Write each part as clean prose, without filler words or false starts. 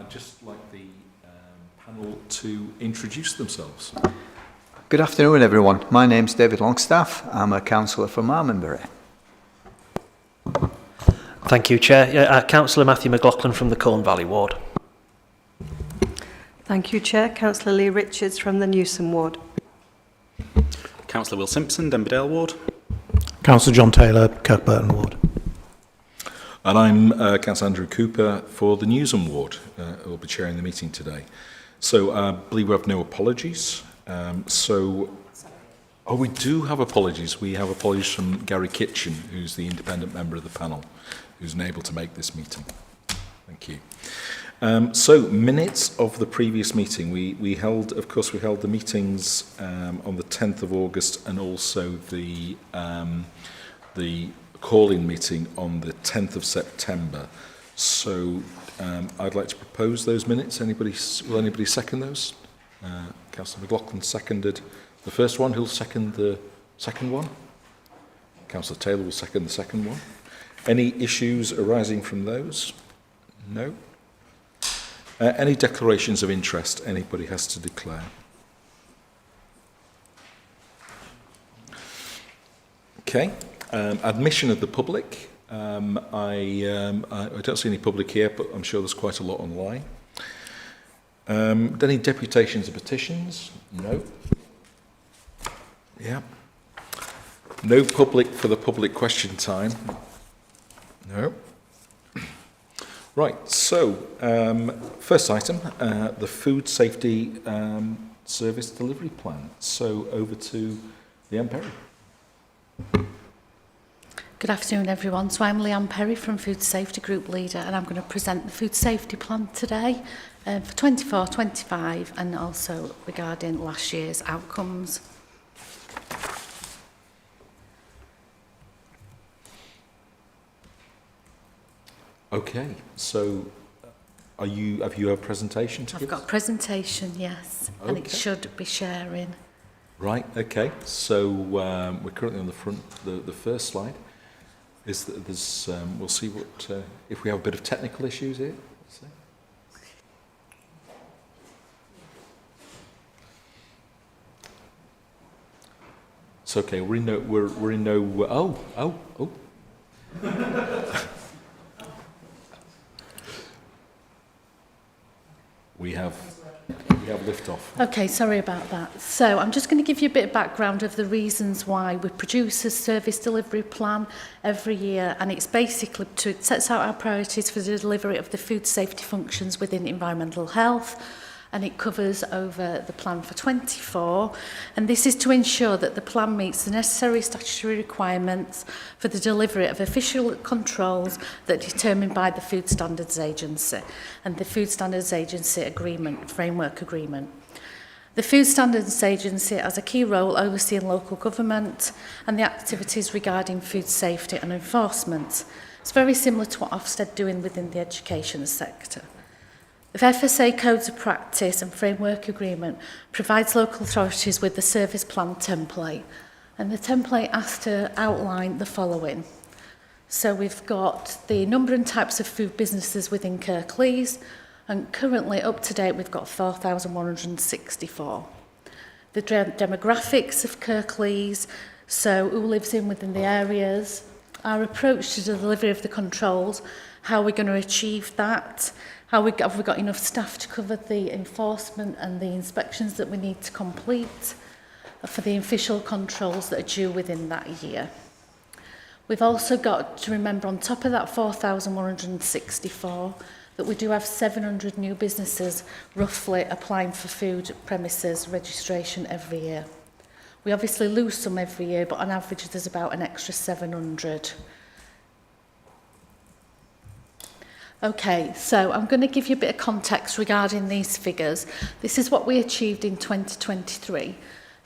I'd just like the panel to introduce themselves. Good afternoon, everyone. My name's David Longstaff. I'm a councillor from Armonbury. Thank you, Chair. Councillor Matthew McLaughlin from the Colne Valley Ward. Thank you, Chair. Councillor Lee Richards from the Newsom Ward. Councillor Will Simpson, Denberdale Ward. Councillor John Taylor, Kirkburton Ward. And I'm Councillor Andrew Cooper for the Newsom Ward, who will be chairing the meeting today. So I believe we have no apologies. Oh, we do have apologies. We have apologies from Gary Kitchen, who's the independent member of the panel, who's unable to make this meeting. Thank you. So minutes of the previous meeting. We held the meetings on the 10th of August and also the call-in meeting on the 10th of September. So I'd like to propose those minutes. Will anybody second those? Councillor McLaughlin seconded the first one. Who'll second the second one? Councillor Taylor will second the second one. Any issues arising from those? No. Any declarations of interest anybody has to declare? Okay. Admission of the public. I don't see any public here, but I'm sure there's quite a lot online. Any deputations or petitions? No. Yeah. No public for the public question time? No. Right, so first item, the food safety service delivery plan. So over to Leanne Perry. Good afternoon, everyone. So I'm Leanne Perry from Food Safety Group Leader, and I'm going to present the food safety plan today for 24-25 and also regarding last year's outcomes. Okay, so have you a presentation to give? I've got a presentation, yes, Okay. and it should be sharing. Right, okay. So we're currently on the front, the first slide. Is that there's, we'll see what, if we have a bit of technical issues here. Let's see. It's okay, we're in no, oh. We have liftoff. Okay, sorry about that. So I'm just going to give you a bit of background of the reasons why we produce a service delivery plan every year, and it's basically it sets out our priorities for the delivery of the food safety functions within environmental health, and it covers over the plan for 24, and this is to ensure that the plan meets the necessary statutory requirements for the delivery of official controls that are determined by the Food Standards Agency and the Food Standards Agency framework agreement. The Food Standards Agency has a key role overseeing local government and the activities regarding food safety and enforcement. It's very similar to what Ofsted doing within the education sector. The FSA Codes of Practice and Framework Agreement provides local authorities with the service plan template, and the template has to outline the following. So we've got the number and types of food businesses within Kirklees, and currently up to date we've got 4,164. The demographics of Kirklees, so who lives within the areas, our approach to the delivery of the controls, how we're going to achieve that, have we got enough staff to cover the enforcement and the inspections that we need to complete for the official controls that are due within that year. We've also got to remember on top of that 4,164 that we do have 700 new businesses roughly applying for food premises registration every year. We obviously lose some every year, but on average there's about an extra 700. Okay, so I'm going to give you a bit of context regarding these figures. This is what we achieved in 2023.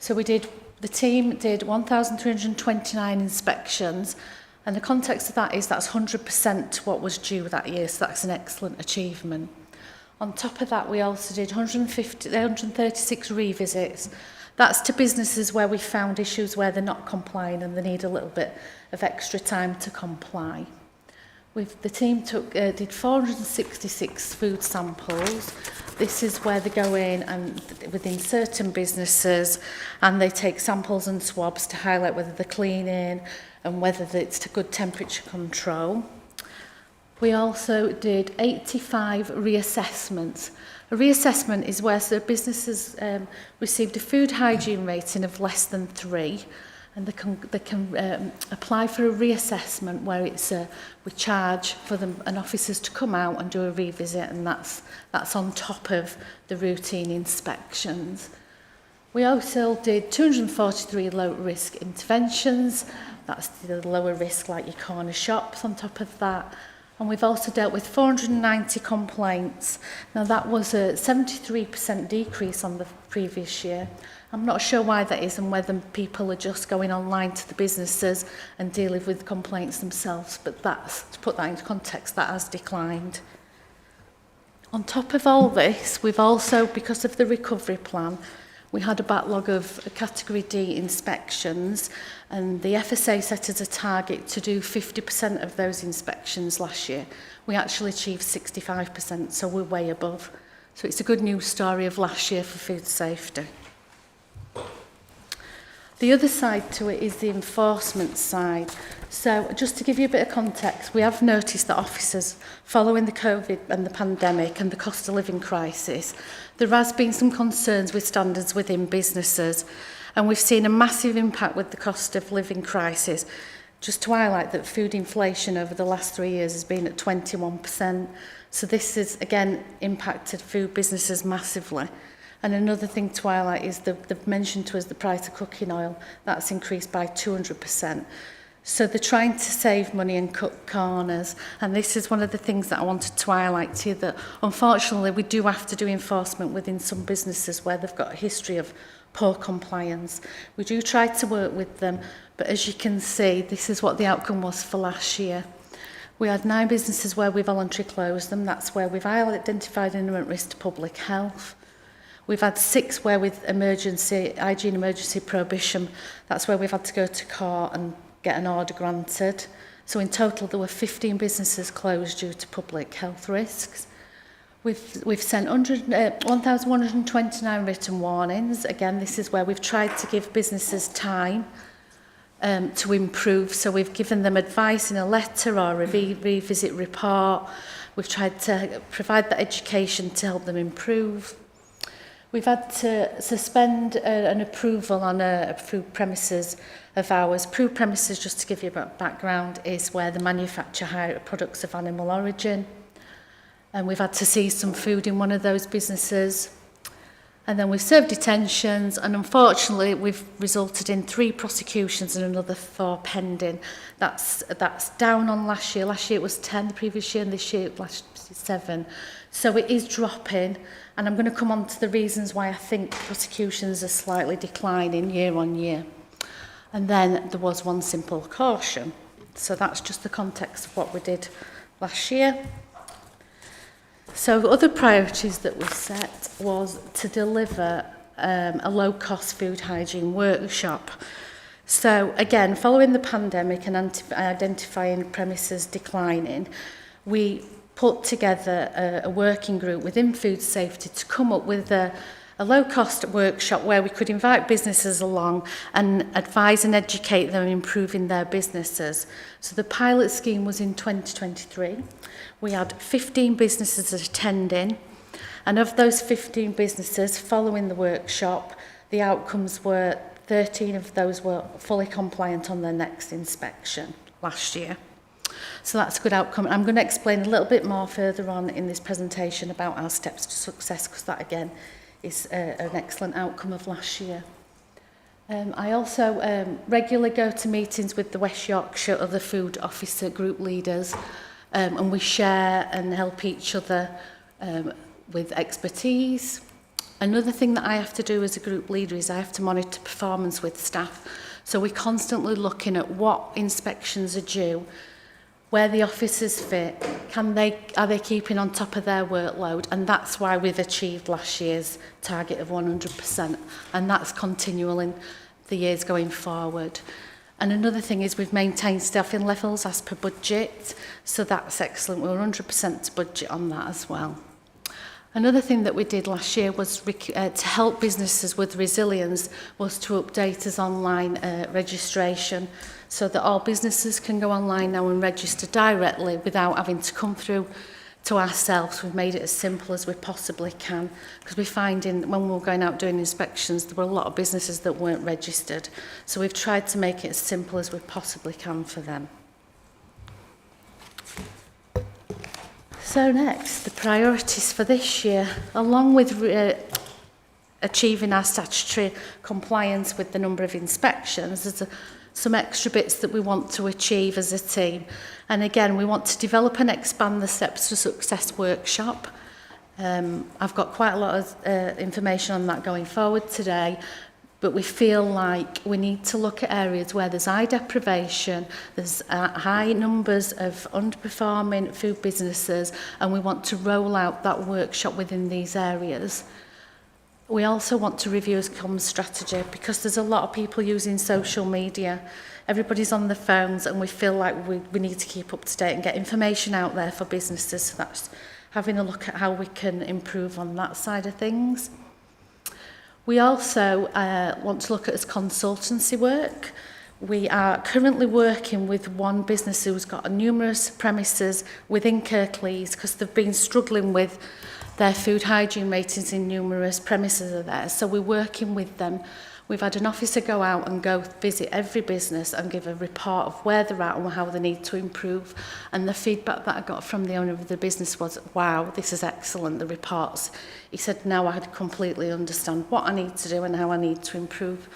So the team did 1,329 inspections, and the context of that is that's 100% what was due that year, so that's an excellent achievement. On top of that, we also did 136 revisits. That's to businesses where we found issues where they're not complying and they need a little bit of extra time to comply. The team did 466 food samples. This is where they go in and within certain businesses, and they take samples and swabs to highlight whether they're cleaning and whether it's to good temperature control. We also did 85 reassessments. A reassessment is where the businesses received a food hygiene rating of less than 3, and they can apply for a reassessment where it's we charge for them and officers to come out and do a revisit, and that's on top of the routine inspections. We also did 243 low-risk interventions. That's the lower risk, like your corner shops on top of that. And we've also dealt with 490 complaints. Now, that was a 73% decrease on the previous year. I'm not sure why that is and whether people are just going online to the businesses and dealing with complaints themselves, but that's, to put that into context, that has declined. On top of all this, we've also, because of the recovery plan, we had a backlog of Category D inspections, and the FSA set as a target to do 50% of those inspections last year. We actually achieved 65%, so we're way above. So it's a good news story of last year for food safety. The other side to it is the enforcement side. So just to give you a bit of context, we have noticed that officers, following the COVID and the pandemic and the cost of living crisis, there has been some concerns with standards within businesses, and we've seen a massive impact with the cost of living crisis. Just to highlight that food inflation over the last 3 years has been at 21%. So this has, again, impacted food businesses massively. And another thing to highlight is they've mentioned to us the price of cooking oil. That's increased by 200%. So they're trying to save money and cut corners. And this is one of the things that I wanted to highlight to you, that unfortunately we do have to do enforcement within some businesses where they've got a history of poor compliance. We do try to work with them, but as you can see, this is what the outcome was for last year. We had 9 businesses where we voluntarily closed them. That's where we've identified an imminent risk to public health. We've had 6 where with hygiene emergency prohibition, that's where we've had to go to court and get an order granted. So in total there were 15 businesses closed due to public health risks. We've sent 1,129 written warnings. Again, this is where we've tried to give businesses time to improve. So we've given them advice in a letter or a revisit report. We've tried to provide that education to help them improve. We've had to suspend an approval on a food premises of ours. Food premises, just to give you a background, is where they manufacture products of animal origin. And we've had to seize some food in one of those businesses. And then we've served detentions, and unfortunately we've resulted in 3 prosecutions and another 4 pending. That's down on last year. Last year it was 10, the previous year, and this year it was 7. So it is dropping, and I'm going to come on to the reasons why I think prosecutions are slightly declining year on year. And then there was one simple caution. So that's just the context of what we did last year. So other priorities that we set was to deliver a low-cost food hygiene workshop. So again, following the pandemic and identifying premises declining, we put together a working group within food safety to come up with a low-cost workshop where we could invite businesses along and advise and educate them in improving their businesses. So the pilot scheme was in 2023. We had 15 businesses attending, and of those 15 businesses following the workshop, the outcomes were 13 of those were fully compliant on their next inspection last year. So that's a good outcome. I'm going to explain a little bit more further on in this presentation about our steps to success, because that again is an excellent outcome of last year. I also regularly go to meetings with the West Yorkshire other food officer group leaders, and we share and help each other with expertise. Another thing that I have to do as a group leader is I have to monitor performance with staff. So we're constantly looking at what inspections are due, where the officers fit, are they keeping on top of their workload, and that's why we've achieved last year's target of 100%, and that's continual in the years going forward. And another thing is we've maintained staffing levels as per budget, so that's excellent. We're 100% to budget on that as well. Another thing that we did last year was to help businesses with resilience was to update us online registration so that all businesses can go online now and register directly without having to come through to ourselves. We've made it as simple as we possibly can because we're finding when we were going out doing inspections there were a lot of businesses that weren't registered. So we've tried to make it as simple as we possibly can for them. So next, the priorities for this year, along with achieving our statutory compliance with the number of inspections, there's some extra bits that we want to achieve as a team. And again, we want to develop and expand the Steps to Success workshop. I've got quite a lot of information on that going forward today, but we feel like we need to look at areas where there's eye deprivation, there's high numbers of underperforming food businesses, and we want to roll out that workshop within these areas. We also want to review as comms strategy because there's a lot of people using social media. Everybody's on the phones and we feel like we need to keep up to date and get information out there for businesses. So that's having a look at how we can improve on that side of things. We also want to look at as consultancy work. We are currently working with one business who's got numerous premises within Kirklees because they've been struggling with their food hygiene ratings in numerous premises of theirs. So we're working with them. We've had an officer go out and go visit every business and give a report of where they're at and how they need to improve. And the feedback that I got from the owner of the business was, wow, this is excellent, the reports. He said, now I completely understand what I need to do and how I need to improve.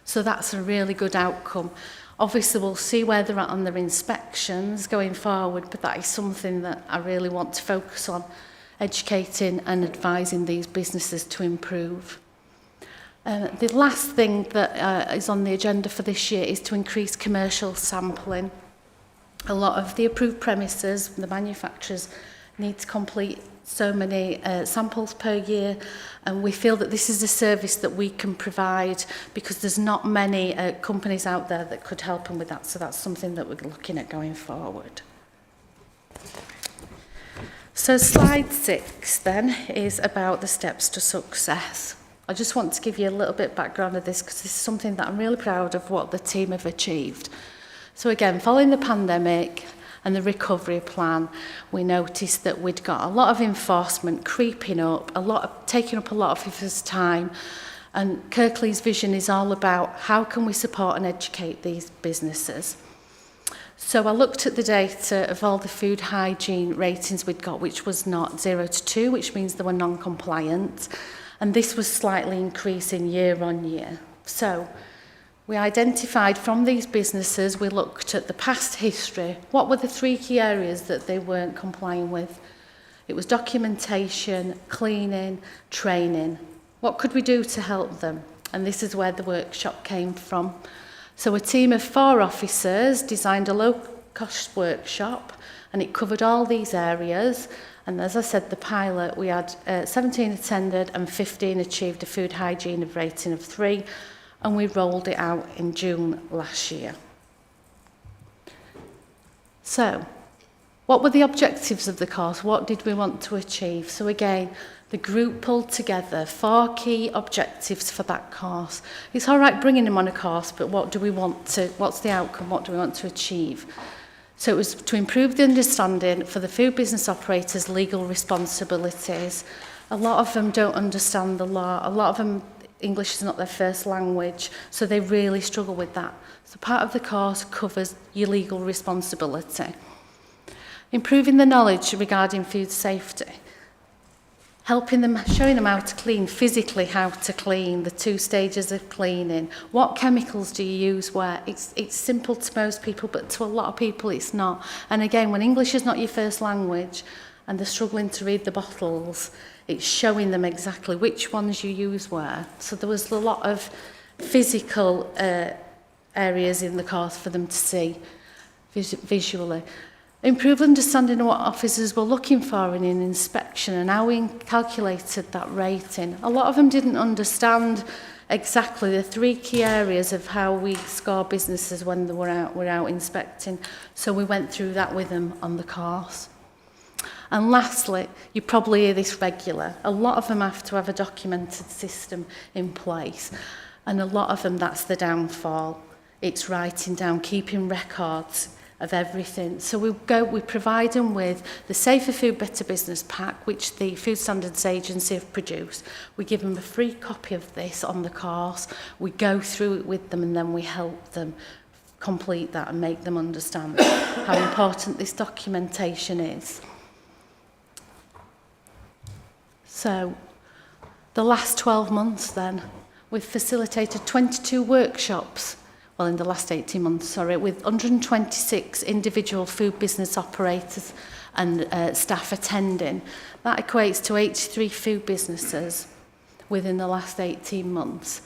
So that's a really good outcome. Obviously, we'll see where they're at on their inspections going forward, but that is something that I really want to focus on, educating and advising these businesses to improve. The last thing that is on the agenda for this year is to increase commercial sampling. A lot of the approved premises, the manufacturers, need to complete so many samples per year, and we feel that this is a service that we can provide because there's not many companies out there that could help them with that, so that's something that we're looking at going forward. So slide 6 then is about the steps to success. I just want to give you a little bit background of this because this is something that I'm really proud of what the team have achieved. So again, following the pandemic and the recovery plan, we noticed that we'd got a lot of enforcement creeping up, taking up a lot of people's time, and Kirklees' vision is all about how can we support and educate these businesses. So I looked at the data of all the food hygiene ratings we'd got, which was not 0 to 2, which means they were non-compliant. And this was slightly increasing year on year. So we identified from these businesses, we looked at the past history. What were the 3 key areas that they weren't complying with? It was documentation, cleaning, training. What could we do to help them? And this is where the workshop came from. So a team of 4 officers designed a low-cost workshop, and it covered all these areas. And as I said, the pilot, we had 17 attended and 15 achieved a food hygiene rating of 3, and we rolled it out in June last year. So, what were the objectives of the course? What did we want to achieve? So again, the group pulled together 4 key objectives for that course. It's all right bringing them on a course, but what's the outcome? What do we want to achieve? So it was to improve the understanding for the food business operators' legal responsibilities. A lot of them don't understand the law. A lot of them, English is not their first language, so they really struggle with that. So part of the course covers your legal responsibility. Improving the knowledge regarding food safety. Helping them, showing them how to clean, physically how to clean, the 2 stages of cleaning. What chemicals do you use where? It's simple to most people, but to a lot of people it's not. And again, when English is not your first language and they're struggling to read the bottles, it's showing them exactly which ones you use where. So there was a lot of physical areas in the course for them to see visually. Improve understanding of what officers were looking for in an inspection and how we calculated that rating. A lot of them didn't understand exactly the 3 key areas of how we score businesses when they were out inspecting. So we went through that with them on the course. And lastly, you probably hear this regular. A lot of them have to have a documented system in place. And a lot of them, that's the downfall. It's writing down, keeping records of everything. So we provide them with the Safer Food, Better Business Pack, which the Food Standards Agency have produced. We give them a free copy of this on the course. We go through it with them and then we help them complete that and make them understand how important this documentation is. So the last 12 months then, we've facilitated 22 workshops, well, in the last 18 months, sorry, with 126 individual food business operators and staff attending. That equates to 83 food businesses within the last 18 months.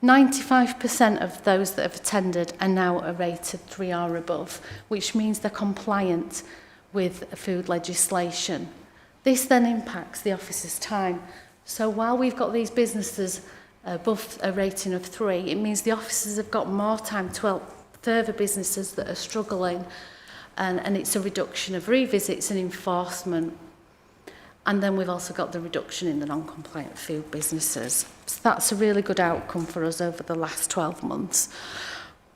95% of those that have attended are now rated 3 or above, which means they're compliant with food legislation. This then impacts the officer's time. So while we've got these businesses above a rating of 3, it means the officers have got more time to help further businesses that are struggling, and it's a reduction of revisits and enforcement. And then we've also got the reduction in the non-compliant food businesses. So that's a really good outcome for us over the last 12 months.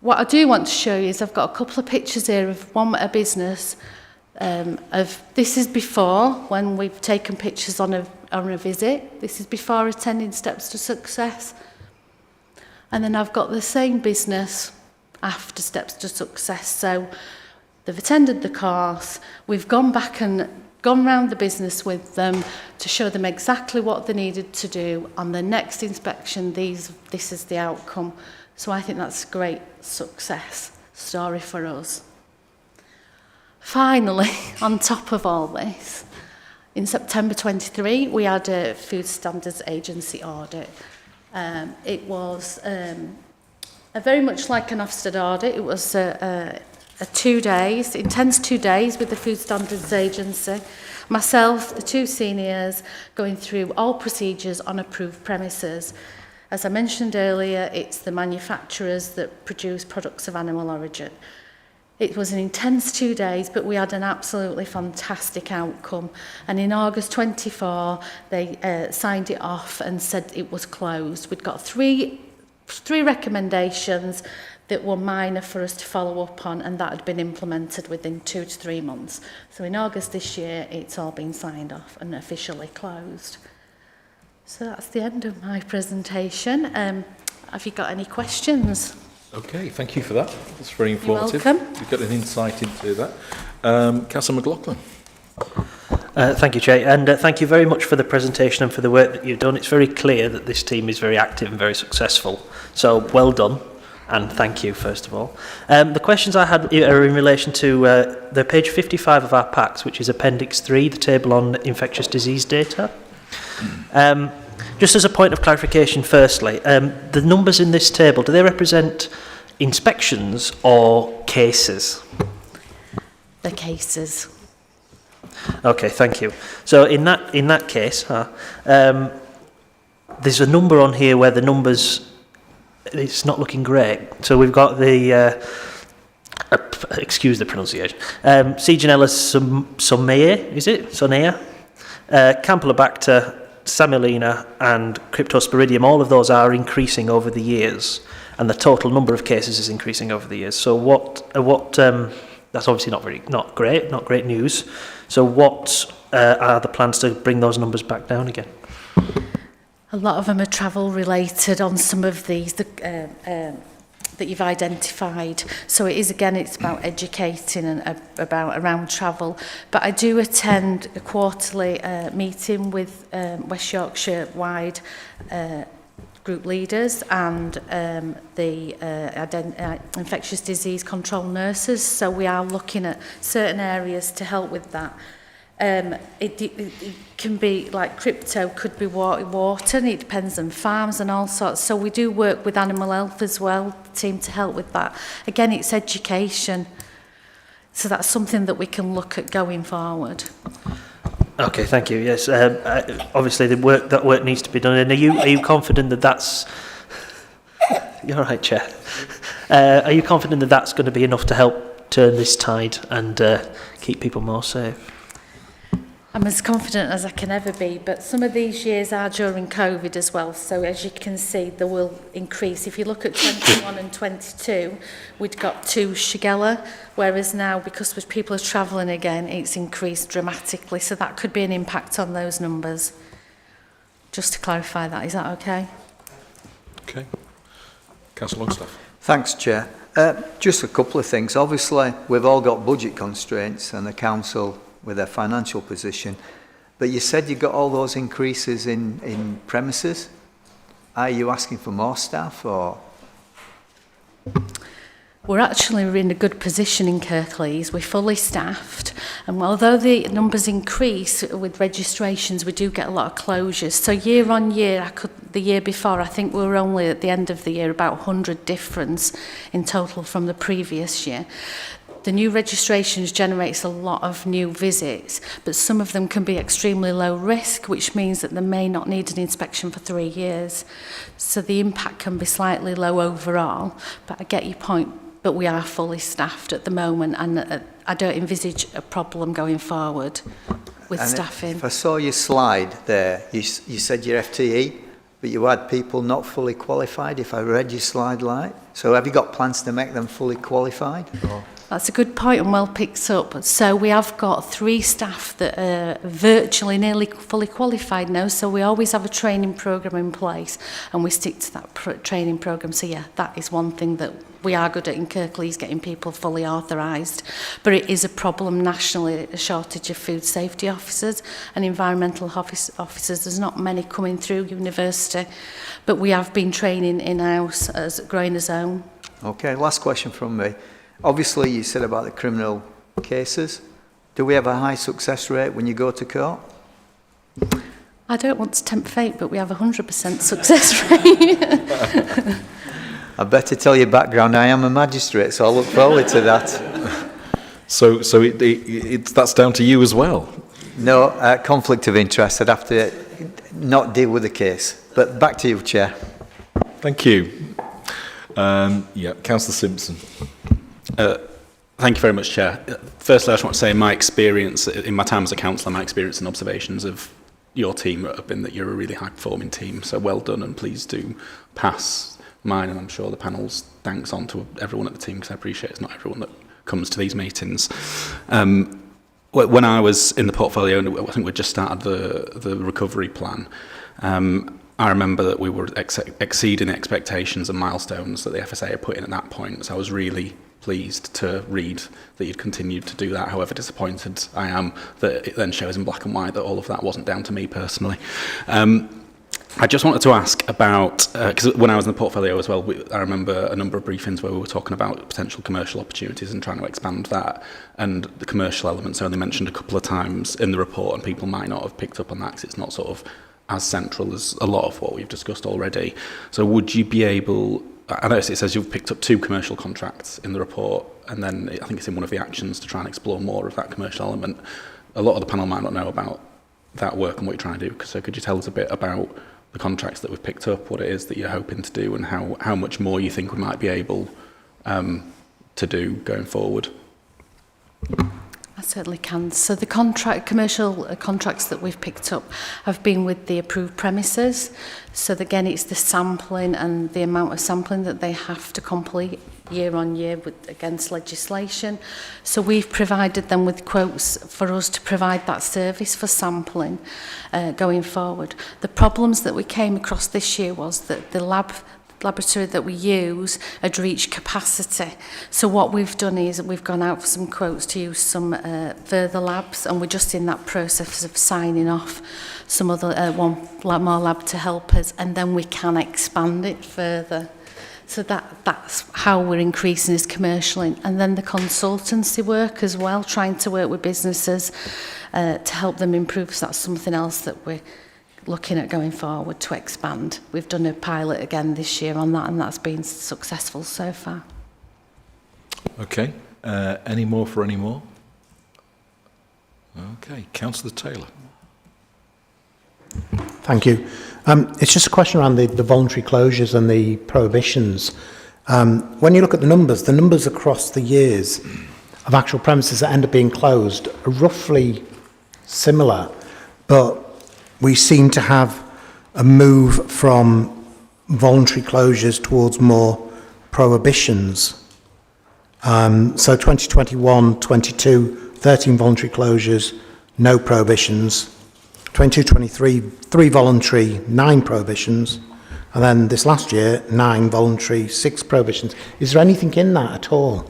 What I do want to show you is I've got a couple of pictures here of a business of this is before, when we've taken pictures on a visit. This is before attending Steps to Success. And then I've got the same business after Steps to Success. So they've attended the course, we've gone back and gone round the business with them to show them exactly what they needed to do. On the next inspection, this is the outcome. So I think that's a great success story for us. Finally, on top of all this, in September 23, we had a Food Standards Agency audit. It was very much like an Ofsted audit. It was a 2 days, intense 2 days with the Food Standards Agency. Myself, the 2 seniors, going through all procedures on approved premises. As I mentioned earlier, it's the manufacturers that produce products of animal origin. It was an intense 2 days, but we had an absolutely fantastic outcome. And in August 24, they signed it off and said it was closed. We'd got three recommendations that were minor for us to follow up on, and that had been implemented within 2 to 3 months. So in August this year, it's all been signed off and officially closed. So that's the end of my presentation. Have you got any questions? Okay, thank you for that. That's very informative. You're welcome. You've got an insight into that. Councillor McLaughlin. Thank you, Chair, and thank you very much for the presentation and for the work that you've done. It's very clear that this team is very active and very successful. So well done, and thank you, first of all. The questions I had are in relation to the page 55 of our packs, which is Appendix 3, the table on infectious disease data. Just as a point of clarification, firstly, the numbers in this table, do they represent inspections or cases? The cases. Okay, thank you. So in that case, there's a number on here where the numbers, it's not looking great. So we've got the, excuse the pronunciation, Legionella sommeae, is it? Sonea? Campylobacter, Salmonella and Cryptosporidium, all of those are increasing over the years, and the total number of cases is increasing over the years. So that's obviously not great news. So what are the plans to bring those numbers back down again? A lot of them are travel related on some of these that you've identified. So it is, again, it's about educating and around travel. But I do attend a quarterly meeting with West Yorkshire-wide group leaders and the infectious disease control nurses. So we are looking at certain areas to help with that. It can be like crypto, could be water, and it depends on farms and all sorts. So we do work with animal health as well, the team, to help with that. Again, it's education. So that's something that we can look at going forward. Okay, thank you. Yes, obviously that work needs to be done. And are you confident that that's? You're all right, Chair. Are you confident that that's going to be enough to help turn this tide and keep people more safe? I'm as confident as I can ever be, but some of these years are during COVID as well, so as you can see, there will increase. If you look at 21 and 22, we'd got 2 Shigella, whereas now, because people are travelling again, it's increased dramatically, so that could be an impact on those numbers. Just to clarify that, is that okay? Okay. Councillor Longstaff. Thanks, Chair. Just a couple of things. Obviously, we've all got budget constraints and the council with their financial position, but you said you got all those increases in premises. Are you asking for more staff, or? We're actually in a good position in Kirklees. We're fully staffed, and although the numbers increase with registrations, we do get a lot of closures. So year on year, the year before, I think we were only at the end of the year about 100 difference in total from the previous year. The new registrations generates a lot of new visits, but some of them can be extremely low risk, which means that they may not need an inspection for 3 years. So the impact can be slightly low overall, but I get your point. But we are fully staffed at the moment, and I don't envisage a problem going forward with staffing. If I saw your slide there, you said your FTE, but you had people not fully qualified, if I read your slide right. So have you got plans to make them fully qualified? Or? That's a good point and well picked up. So we have got 3 staff that are virtually nearly fully qualified now. So we always have a training programme in place and we stick to that training programme. So yeah, that is one thing that we are good at in Kirklees, getting people fully authorised. But it is a problem nationally, a shortage of food safety officers and environmental officers. There's not many coming through university, but we have been training in-house as growing as own. Okay, last question from me. Obviously, you said about the criminal cases. Do we have a high success rate when you go to court? I don't want to tempt fate, but we have a 100% success rate. I better tell your background. I am a magistrate, so I look forward to that. So that's down to you as well? No, conflict of interest. I'd have to not deal with the case. But back to you, Chair. Thank you. Councillor Simpson. Thank you very much, Chair. Firstly, I just want to say my experience, in my time as a councillor, my experience and observations of your team have been that you're a really high-performing team, so well done, and please do pass mine, and I'm sure the panel's thanks on to everyone at the team, because I appreciate it's not everyone that comes to these meetings. When I was in the portfolio, and I think we'd just started the recovery plan, I remember that we were exceeding expectations and milestones that the FSA had put in at that point, so I was really pleased to read that you'd continued to do that. However disappointed I am that it then shows in black and white that all of that wasn't down to me personally. I just wanted to ask about, because when I was in the portfolio as well, I remember a number of briefings where we were talking about potential commercial opportunities and trying to expand that, and the commercial elements only mentioned a couple of times in the report, and people might not have picked up on that because it's not sort of as central as a lot of what we've discussed already. So would you be able, I noticed it says you've picked up 2 commercial contracts in the report, and then I think it's in one of the actions to try and explore more of that commercial element. A lot of the panel might not know about that work and what you're trying to do, so could you tell us a bit about the contracts that we've picked up, what it is that you're hoping to do, and how much more you think we might be able to do going forward? I certainly can. So the commercial contracts that we've picked up have been with the approved premises. So again, it's the sampling and the amount of sampling that they have to complete year on year against legislation. So we've provided them with quotes for us to provide that service for sampling going forward. The problems that we came across this year was that the laboratory that we use had reached capacity. So what we've done is we've gone out for some quotes to use some further labs, and we're just in that process of signing off some other one more lab to help us, and then we can expand it further. So that's how we're increasing this commercially. And then the consultancy work as well, trying to work with businesses to help them improve. So that's something else that we're looking at going forward to expand. We've done a pilot again this year on that, and that's been successful so far. Okay. Any more for any more? Okay, Councillor Taylor. Thank you. It's just a question around the voluntary closures and the prohibitions. When you look at the numbers across the years of actual premises that end up being closed are roughly similar, but we seem to have a move from voluntary closures towards more prohibitions. So 2021, 22, 13 voluntary closures, no prohibitions. 22, 23, 3 voluntary, 9 prohibitions. And then this last year, 9 voluntary, 6 prohibitions. Is there anything in that at all?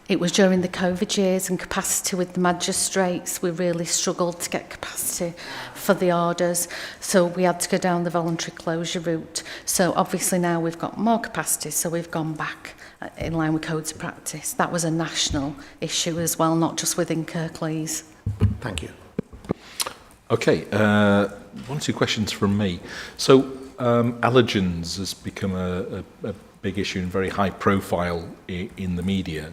It was during the COVID years and capacity with the magistrates. We really struggled to get capacity for the orders, so we had to go down the voluntary closure route. So obviously now we've got more capacity, so we've gone back in line with codes of practice. That was a national issue as well, not just within Kirklees. Thank you. Okay, 1 or 2 questions from me. So allergens has become a big issue and very high profile in the media.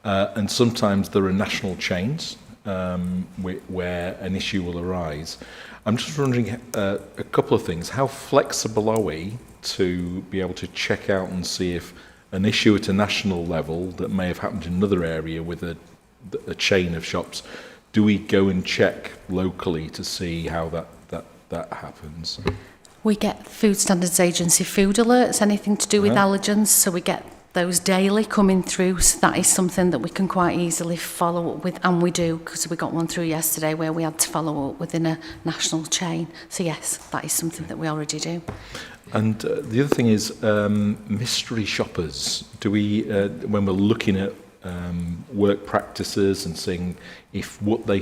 And sometimes there are national chains where an issue will arise. I'm just wondering a couple of things. How flexible are we to be able to check out and see if an issue at a national level that may have happened in another area with a chain of shops, do we go and check locally to see how that happens? We get Food Standards Agency food alerts, anything to do with allergens, so we get those daily coming through, so that is something that we can quite easily follow up with, and we do, because we got one through yesterday where we had to follow up within a national chain. So yes, that is something that we already do. And the other thing is mystery shoppers. Do we, when we're looking at work practices and seeing if what they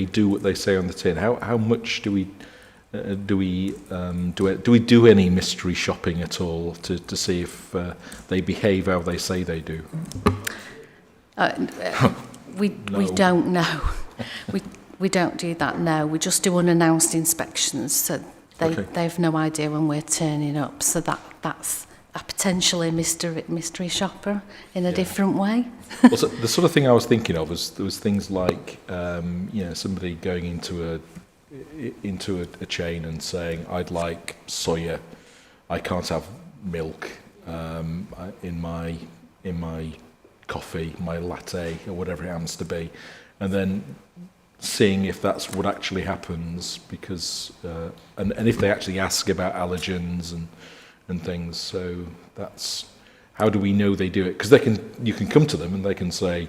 do what they say on the tin, how much do we do any mystery shopping at all to see if they behave how they say they do? We don't know. We don't do that now. We just do unannounced inspections, so they've no idea when we're turning up. So that's a potentially mystery shopper in a different way. Well, so the sort of thing I was thinking of was there was things like somebody going into a chain and saying, I'd like soya, I can't have milk in my coffee, my latte, or whatever it happens to be, and then seeing if that's what actually happens, because and if they actually ask about allergens and things. So that's, how do we know they do it? Because you can come to them and they can say,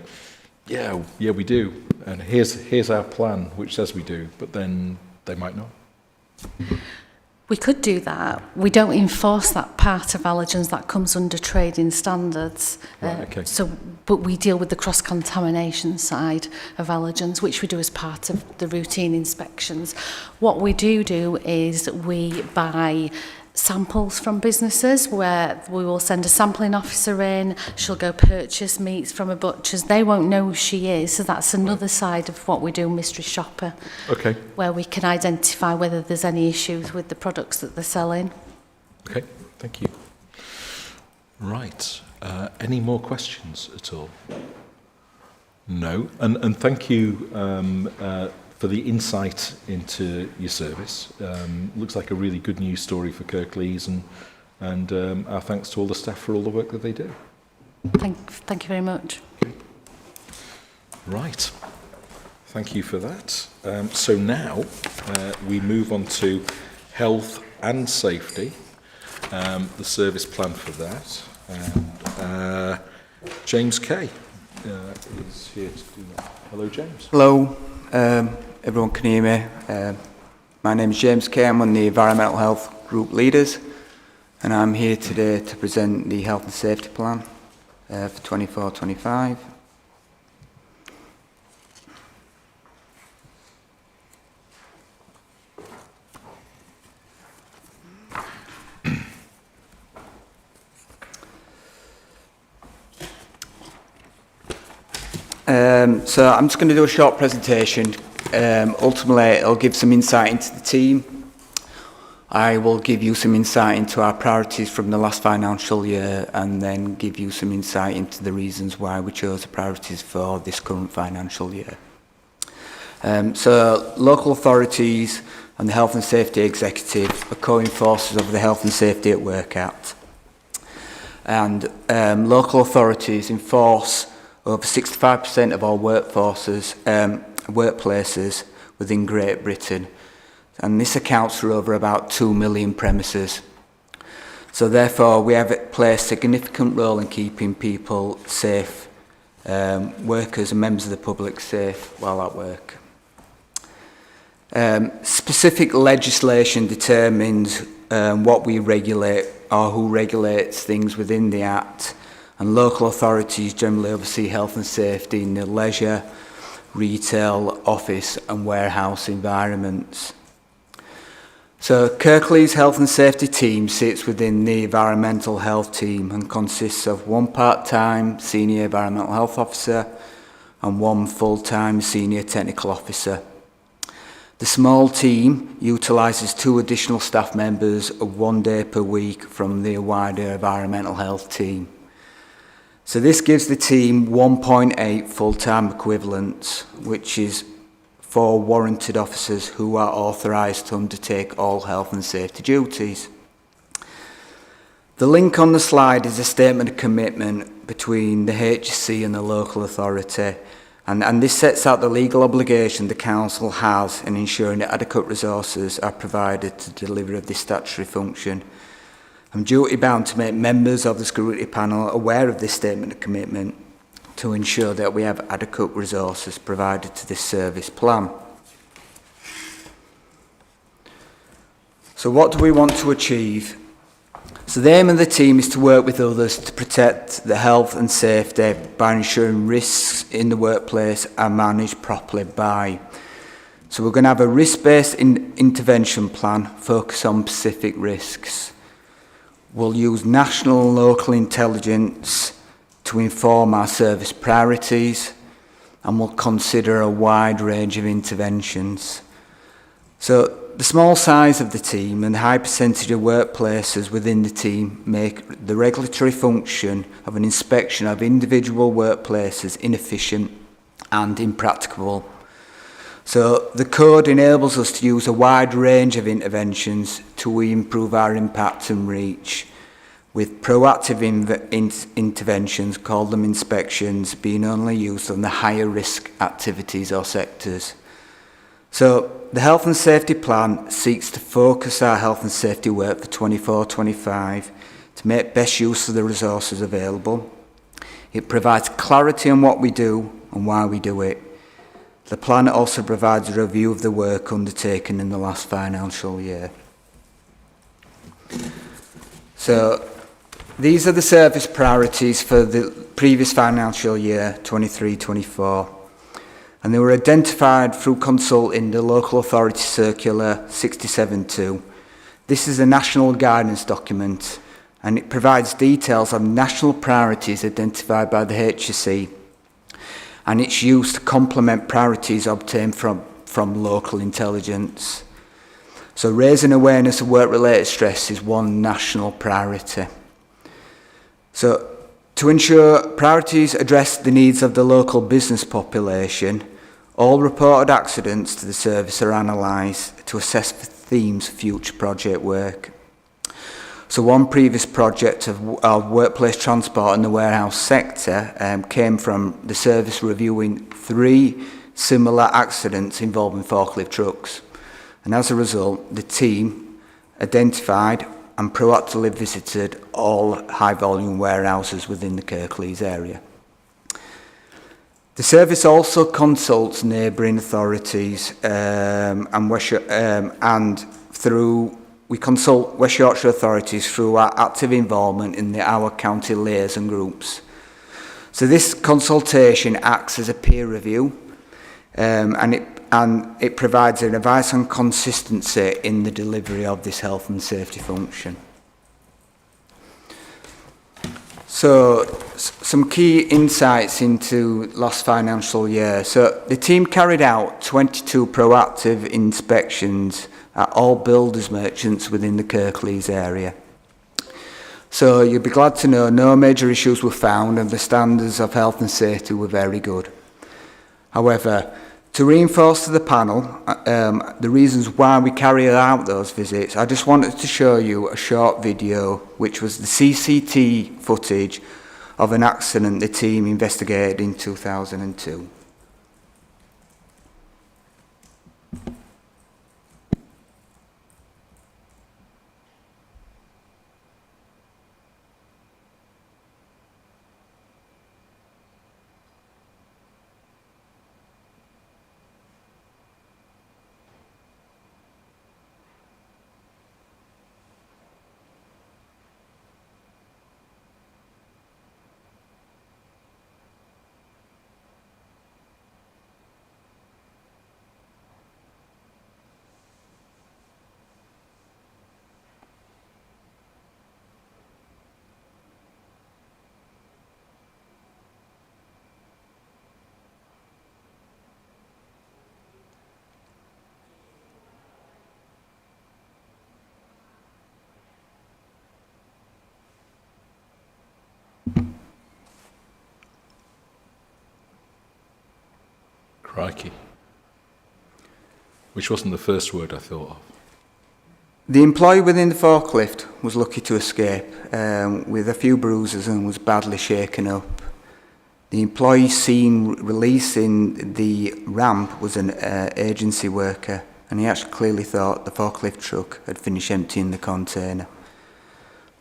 yeah, we do, and here's our plan, which says we do, but then they might not. We could do that. We don't enforce that part of allergens that comes under trading standards. Right, okay. But we deal with the cross-contamination side of allergens, which we do as part of the routine inspections. What we do is we buy samples from businesses, where we will send a sampling officer in. She'll go purchase meats from a butcher's. They won't know who she is, so that's another side of what we do, mystery shopper. Okay. Where we can identify whether there's any issues with the products that they're selling. Okay, thank you. Right. Any more questions at all? No. And thank you for the insight into your service. Looks like a really good news story for Kirklees, and our thanks to all the staff for all the work that they do. Thank you very much. Okay. Right. Thank you for that. So now we move on to health and safety, the service plan for that. And James Kay is here to do that. Hello, James. Hello. Everyone can hear me. My name is James Kay. I'm one of the Environmental Health Group Leaders, and I'm here today to present the Health and Safety Plan for 24-25. So I'm just going to do a short presentation. Ultimately, it'll give some insight into the team. I will give you some insight into our priorities from the last financial year and then give you some insight into the reasons why we chose the priorities for this current financial year. So local authorities and the Health and Safety Executive are co-enforcers of the Health and Safety at Work Act. And local authorities enforce over 65% of all workplaces within Great Britain. And this accounts for over about 2 million premises. So therefore, we have played a significant role in keeping people safe, workers and members of the public safe while at work. Specific legislation determines what we regulate or who regulates things within the Act, and local authorities generally oversee health and safety in the leisure, retail, office and warehouse environments. So Kirklees Health and Safety team sits within the Environmental Health team and consists of one part-time Senior Environmental Health Officer and one full-time Senior Technical Officer. The small team utilises 2 additional staff members 1 day per week from the wider Environmental Health team. So this gives the team 1.8 full-time equivalents, which is 4 warranted officers who are authorised to undertake all health and safety duties. The link on the slide is a statement of commitment between the HSC and the local authority, and this sets out the legal obligation the council has in ensuring that adequate resources are provided to the delivery of this statutory function. I'm duty bound to make members of the Scrutiny panel aware of this statement of commitment to ensure that we have adequate resources provided to this service plan. So what do we want to achieve? So the aim of the team is to work with others to protect the health and safety by ensuring risks in the workplace are managed properly by. So we're going to have a risk-based intervention plan focused on specific risks. We'll use national and local intelligence to inform our service priorities, and we'll consider a wide range of interventions. So the small size of the team and the high percentage of workplaces within the team make the regulatory function of an inspection of individual workplaces inefficient and impracticable. So the code enables us to use a wide range of interventions to improve our impact and reach, with proactive interventions, called them inspections, being only used on the higher risk activities or sectors. So the Health and Safety Plan seeks to focus our health and safety work for 24-25 to make best use of the resources available. It provides clarity on what we do and why we do it. The plan also provides a review of the work undertaken in the last financial year. So these are the service priorities for the previous financial year, 23-24. And they were identified through consulting the Local Authority Circular 67-2. This is a national guidance document, and it provides details of national priorities identified by the HSC, and it's used to complement priorities obtained from local intelligence. So raising awareness of work-related stress is one national priority. So to ensure priorities address the needs of the local business population, all reported accidents to the service are analysed to assess for themes for future project work. So one previous project of workplace transport in the warehouse sector came from the service reviewing 3 similar accidents involving forklift trucks. And as a result, the team identified and proactively visited all high-volume warehouses within the Kirklees area. The service also consults neighbouring authorities we consult West Yorkshire authorities through our active involvement in our county liaison groups. So this consultation acts as a peer review, and it provides an advice on consistency in the delivery of this health and safety function. So some key insights into last financial year. So the team carried out 22 proactive inspections at all builders merchants within the Kirklees area. So you'll be glad to know no major issues were found and the standards of health and safety were very good. However, to reinforce to the panel the reasons why we carried out those visits, I just wanted to show you a short video which was the CCTV footage of an accident the team investigated in 2002. Crikey. Which wasn't the first word I thought of. The employee within the forklift was lucky to escape with a few bruises and was badly shaken up. The employee seen releasing the ramp was an agency worker, and he actually clearly thought the forklift truck had finished emptying the container.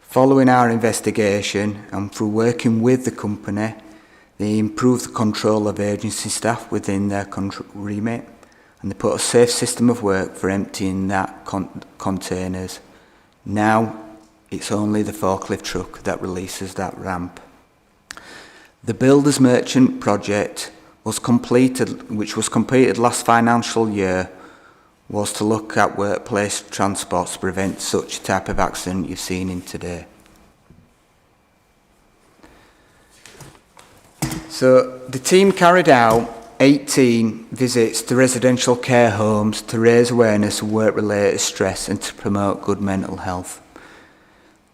Following our investigation and through working with the company, they improved the control of agency staff within their remit, and they put a safe system of work for emptying that containers. Now it's only the forklift truck that releases that ramp. The Builders Merchant project was completed, which was completed last financial year, was to look at workplace transports to prevent such a type of accident you've seen in today. So the team carried out 18 visits to residential care homes to raise awareness of work-related stress and to promote good mental health.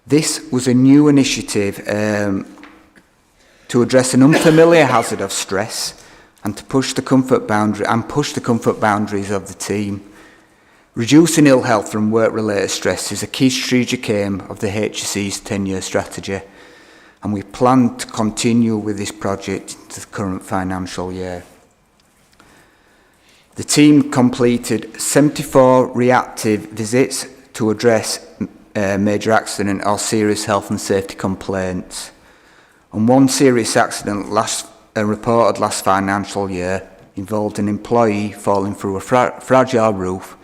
This was a new initiative to address an unfamiliar hazard of stress and to push the comfort boundaries of the team. Reducing ill health from work-related stress is a key strategic aim of the HSE's 10-year strategy, and we plan to continue with this project into the current financial year. The team completed 74 reactive visits to address major accident or serious health and safety complaints. And one serious accident reported last financial year involved an employee falling through a fragile roof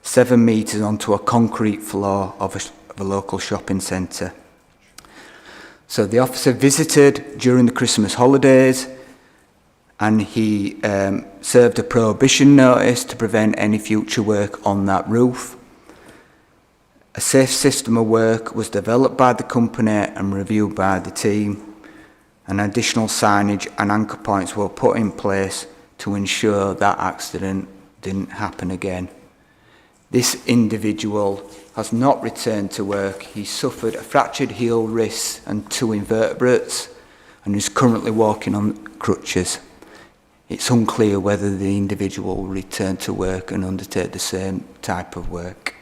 7 metres onto a concrete floor of a local shopping centre. So the officer visited during the Christmas holidays, and he served a prohibition notice to prevent any future work on that roof. A safe system of work was developed by the company and reviewed by the team, and additional signage and anchor points were put in place to ensure that accident didn't happen again. This individual has not returned to work. He suffered a fractured heel, wrist and 2 invertebrates and is currently walking on crutches. It's unclear whether the individual will return to work and undertake the same type of work.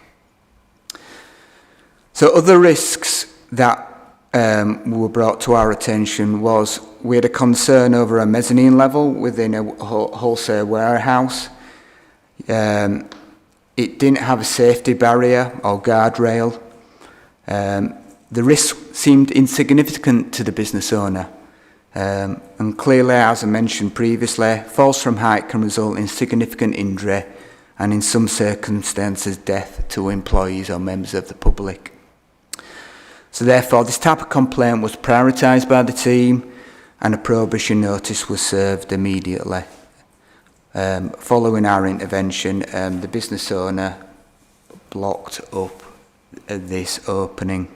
So other risks that were brought to our attention was we had a concern over a mezzanine level within a wholesale warehouse. It didn't have a safety barrier or guardrail. The risk seemed insignificant to the business owner. And clearly, as I mentioned previously, falls from height can result in significant injury and in some circumstances death to employees or members of the public. So therefore, this type of complaint was prioritised by the team and a prohibition notice was served immediately. Following our intervention, the business owner blocked up this opening.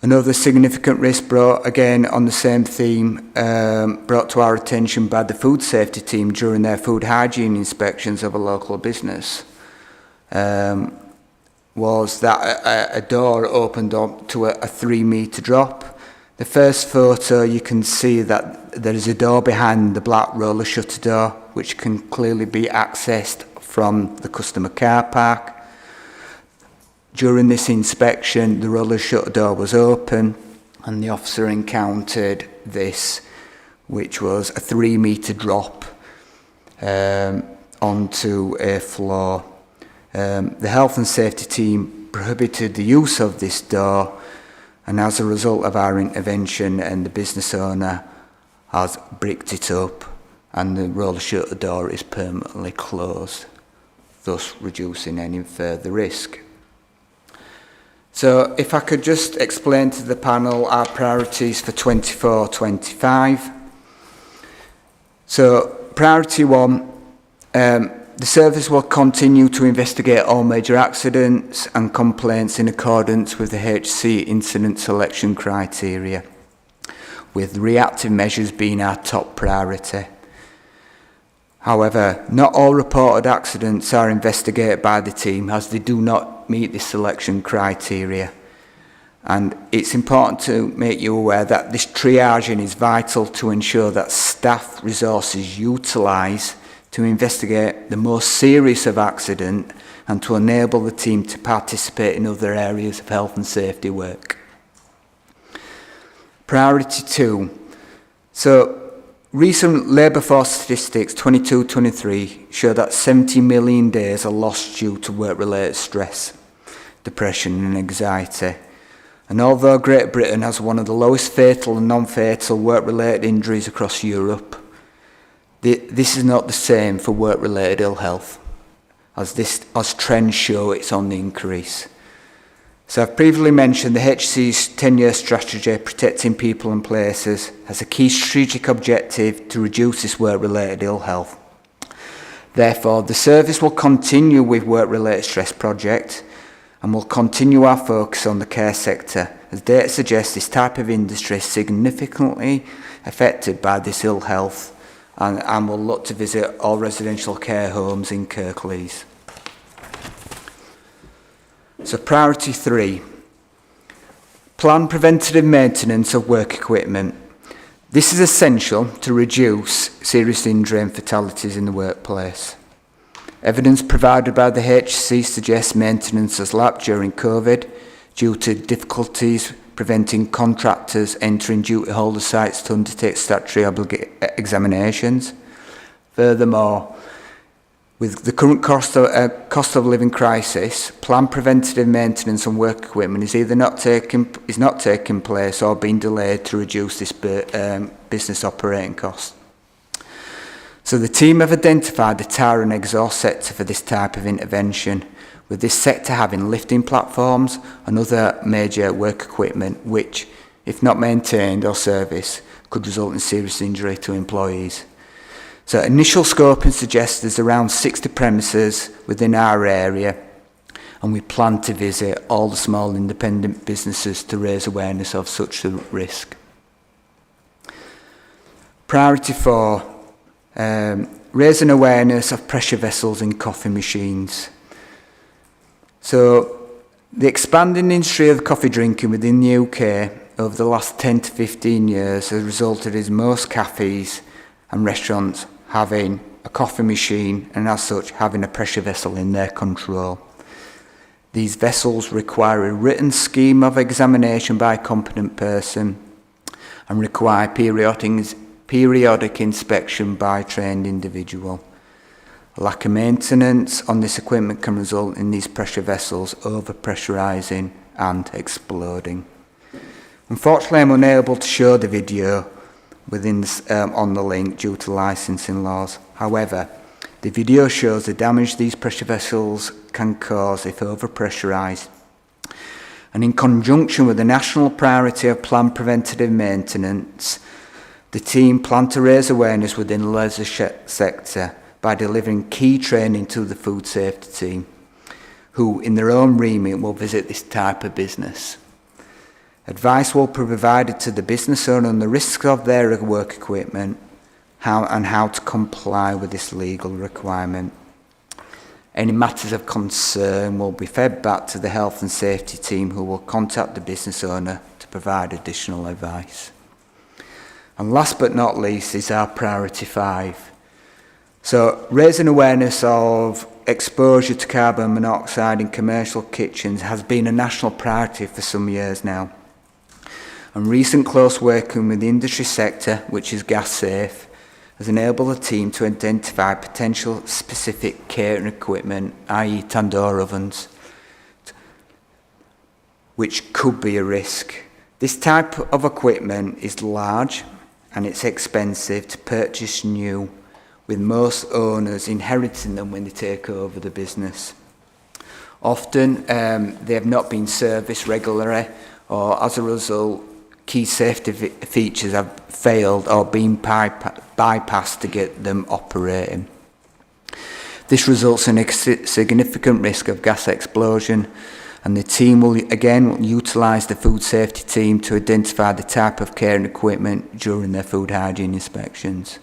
Another significant risk brought, again on the same theme, brought to our attention by the food safety team during their food hygiene inspections of a local business, was that a door opened up to a 3-metre drop. The first photo, you can see that there is a door behind the black roller shutter door, which can clearly be accessed from the customer car park. During this inspection, the roller shutter door was open and the officer encountered this, which was a 3-metre drop onto a floor. The health and safety team prohibited the use of this door, and as a result of our intervention, and the business owner has bricked it up and the roller shutter door is permanently closed, thus reducing any further risk. So if I could just explain to the panel our priorities for 24-25. So priority 1, the service will continue to investigate all major accidents and complaints in accordance with the HC incident selection criteria, with reactive measures being our top priority. However, not all reported accidents are investigated by the team, as they do not meet the selection criteria. And it's important to make you aware that this triaging is vital to ensure that staff resources utilise to investigate the most serious of accident and to enable the team to participate in other areas of health and safety work. Priority 2. So, recent labour force statistics 22-23 show that 70 million days are lost due to work-related stress, depression and anxiety. And although Great Britain has one of the lowest fatal and non-fatal work-related injuries across Europe, this is not the same for work-related ill health, as trends show it's on the increase. So I've previously mentioned the HC's 10-year strategy, Protecting People and Places, has a key strategic objective to reduce this work-related ill health. Therefore, the service will continue with work-related stress projects and will continue our focus on the care sector, as data suggests this type of industry is significantly affected by this ill health, and will look to visit all residential care homes in Kirklees. So priority 3, plan preventative maintenance of work equipment. This is essential to reduce serious injury and fatalities in the workplace. Evidence provided by the HC suggests maintenance has lapsed during COVID due to difficulties preventing contractors entering duty holder sites to undertake statutory examinations. Furthermore, with the current cost of living crisis, planned preventative maintenance on work equipment is either not taking place or being delayed to reduce this business operating cost. So the team have identified the tire and exhaust sector for this type of intervention, with this sector having lifting platforms and other major work equipment which, if not maintained or serviced, could result in serious injury to employees. So initial scoping suggests there's around 60 premises within our area, and we plan to visit all the small independent businesses to raise awareness of such a risk. Priority 4, raising awareness of pressure vessels in coffee machines. So the expanding industry of coffee drinking within the UK over the last 10 to 15 years has resulted in most cafes and restaurants having a coffee machine and as such having a pressure vessel in their control. These vessels require a written scheme of examination by a competent person and require periodic inspection by a trained individual. A lack of maintenance on this equipment can result in these pressure vessels over-pressurising and exploding. Unfortunately, I'm unable to show the video on the link due to licensing laws. However, the video shows the damage these pressure vessels can cause if over-pressurised. And in conjunction with the national priority of planned preventative maintenance, the team plan to raise awareness within the leisure sector by delivering key training to the food safety team, who in their own remit will visit this type of business. Advice will be provided to the business owner on the risks of their work equipment and how to comply with this legal requirement. Any matters of concern will be fed back to the health and safety team, who will contact the business owner to provide additional advice. And last but not least is our priority 5. So raising awareness of exposure to carbon monoxide in commercial kitchens has been a national priority for some years now. And recent close working with the industry sector, which is gas safe, has enabled the team to identify potential specific catering equipment, i.e. tandoor ovens, which could be a risk. This type of equipment is large and it's expensive to purchase new, with most owners inheriting them when they take over the business. Often they have not been serviced regularly, or as a result, key safety features have failed or been bypassed to get them operating. This results in a significant risk of gas explosion, and the team will again utilise the food safety team to identify the type of catering equipment during their food hygiene inspections.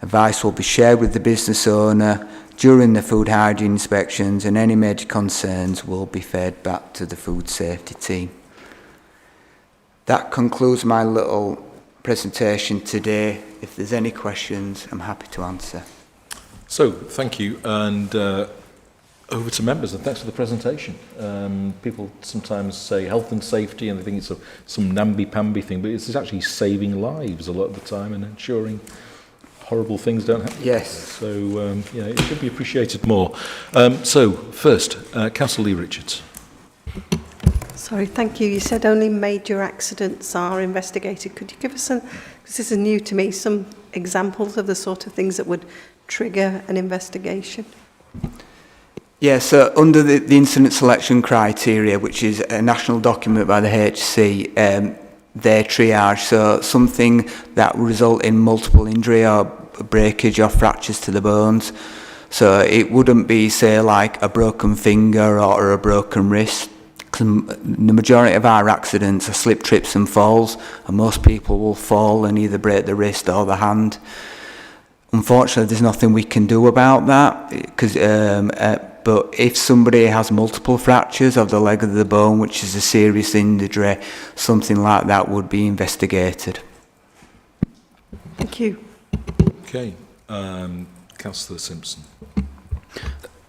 Advice will be shared with the business owner during the food hygiene inspections, and any major concerns will be fed back to the food safety team. That concludes my little presentation today. If there's any questions, I'm happy to answer. So, thank you, and over to members, and thanks for the presentation. People sometimes say health and safety, and they think it's some namby-pamby thing, but it's actually saving lives a lot of the time and ensuring horrible things don't happen. Yes. So, it should be appreciated more. So, first, Councillor Lee-Richards. Sorry, thank you. You said only major accidents are investigated. Could you give us, because this is new to me, some examples of the sort of things that would trigger an investigation? Yeah, so under the incident selection criteria, which is a national document by the HC, their triage, so something that will result in multiple injury or breakage or fractures to the bones. So it wouldn't be, say, like a broken finger or a broken wrist. The majority of our accidents are slip, trips and falls, and most people will fall and either break the wrist or the hand. Unfortunately, there's nothing we can do about that, because but if somebody has multiple fractures of the leg of the bone, which is a serious injury, something like that would be investigated. Thank you. Okay. Councillor Simpson.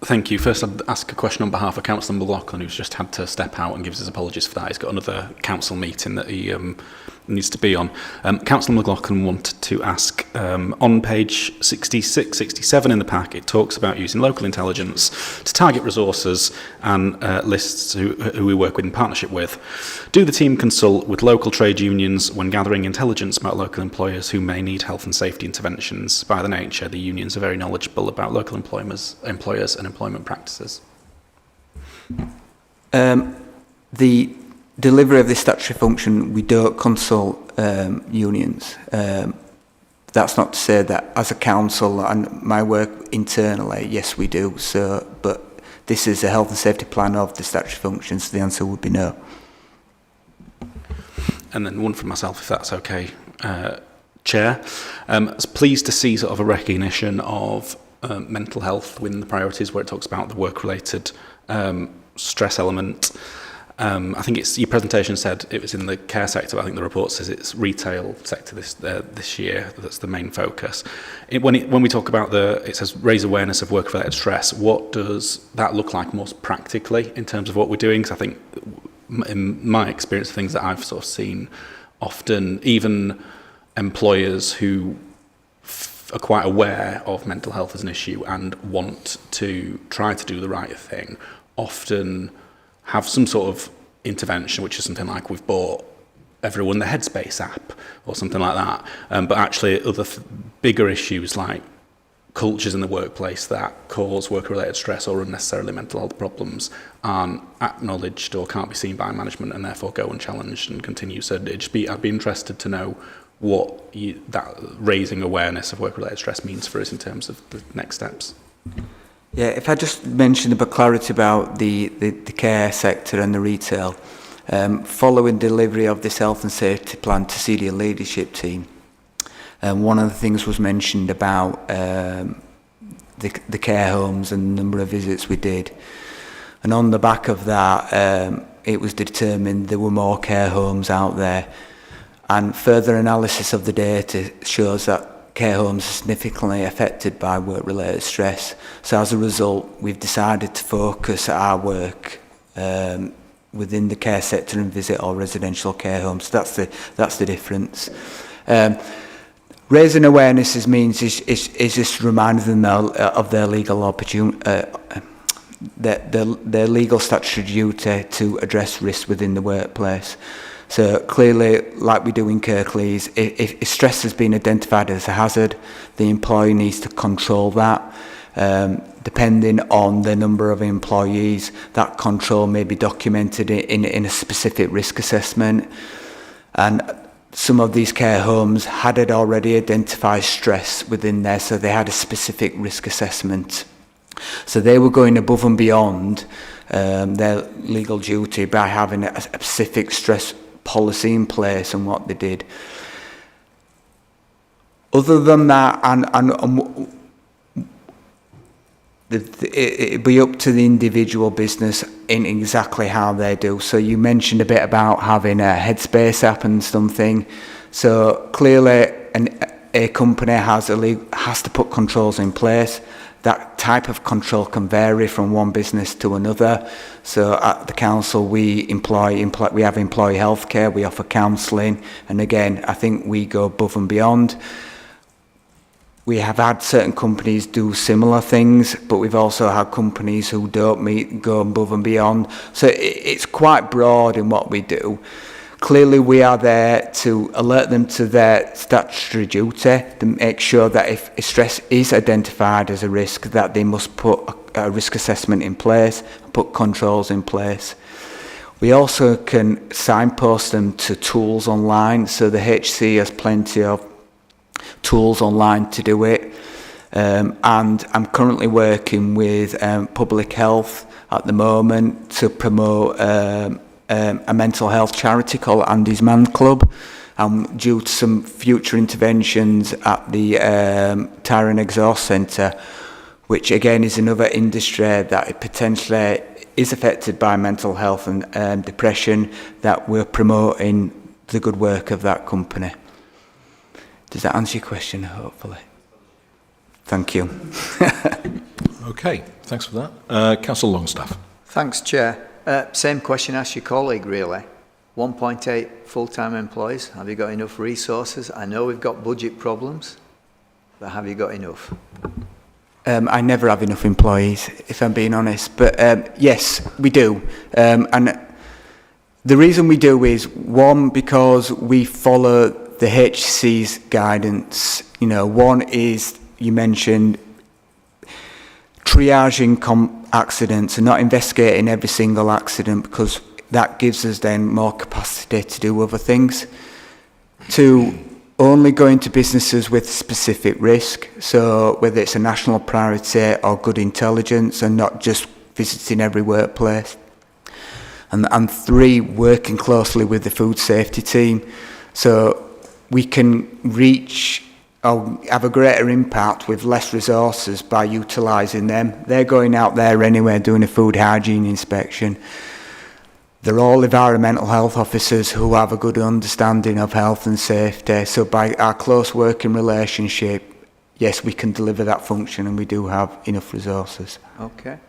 Thank you. First, I'd ask a question on behalf of Councillor McLaughlin, who's just had to step out and gives his apologies for that. He's got another council meeting that he needs to be on. Councillor McLaughlin wanted to ask, on page 66, 67 in the pack, it talks about using local intelligence to target resources and lists who we work with in partnership with. Do the team consult with local trade unions when gathering intelligence about local employers who may need health and safety interventions? By the nature, the unions are very knowledgeable about local employers and employment practices. The delivery of this statutory function, we don't consult unions. That's not to say that as a council and my work internally, yes we do. So, but this is a health and safety plan of the statutory functions, so the answer would be no. And then one from myself, if that's okay, Chair. I was pleased to see sort of a recognition of mental health within the priorities, where it talks about the work-related stress element. I think your presentation said it was in the care sector, but I think the report says it's retail sector this year. That's the main focus. When we talk about it says raise awareness of work-related stress. What does that look like most practically in terms of what we're doing? Because I think in my experience, things that I've sort of seen, often even employers who are quite aware of mental health as an issue and want to try to do the right thing, often have some sort of intervention, which is something like we've bought everyone the Headspace app or something like that. But actually other bigger issues like cultures in the workplace that cause work-related stress or unnecessarily mental health problems aren't acknowledged or can't be seen by management and therefore go unchallenged and continue. So I'd be interested to know what that raising awareness of work-related stress means for us in terms of the next steps. Yeah, if I just mention a bit clarity about the care sector and the retail. Following delivery of this health and safety plan to senior leadership team, one of the things was mentioned about the care homes and the number of visits we did. And on the back of that, it was determined there were more care homes out there. And further analysis of the data shows that care homes are significantly affected by work-related stress. So as a result, we've decided to focus our work within the care sector and visit all residential care homes. That's the difference. Raising awareness means is just reminding them of their legal their legal statutory duty to address risks within the workplace. So clearly, like we do in Kirklees, if stress has been identified as a hazard, the employee needs to control that. Depending on the number of employees, that control may be documented in a specific risk assessment. And some of these care homes had already identified stress within there, so they had a specific risk assessment. So they were going above and beyond their legal duty by having a specific stress policy in place and what they did. Other than that, it'd be up to the individual business in exactly how they do. So you mentioned a bit about having a headspace app and something. So clearly a company has to put controls in place. That type of control can vary from one business to another. So at the council, we have employee healthcare, we offer counselling, and again, I think we go above and beyond. We have had certain companies do similar things, but we've also had companies who don't go above and beyond. So it's quite broad in what we do. Clearly, we are there to alert them to their statutory duty, to make sure that if stress is identified as a risk, that they must put a risk assessment in place, put controls in place. We also can signpost them to tools online, so the HC has plenty of tools online to do it. And I'm currently working with Public Health at the moment to promote a mental health charity called Andy's Man Club. Due to some future interventions at the Tire and Exhaust Centre, which again is another industry that potentially is affected by mental health and depression, that we're promoting the good work of that company. Does that answer your question, hopefully? Thank you. Okay, thanks for that. Councillor Longstaff. Thanks, Chair. Same question asked your colleague, really. 1.8 full-time employees. Have you got enough resources? I know we've got budget problems, but have you got enough? I never have enough employees, if I'm being honest. But yes, we do. And the reason we do is, one, because we follow the HC's guidance. You know, one is, you mentioned, triaging accidents and not investigating every single accident, because that gives us then more capacity to do other things. Two, only going to businesses with specific risk, so whether it's a national priority or good intelligence, and not just visiting every workplace. And three, working closely with the food safety team, so we can reach or have a greater impact with less resources by utilising them. They're going out there anyway doing a food hygiene inspection. They're all environmental health officers who have a good understanding of health and safety. So by our close working relationship, yes, we can deliver that function, and we do have enough resources. Okay.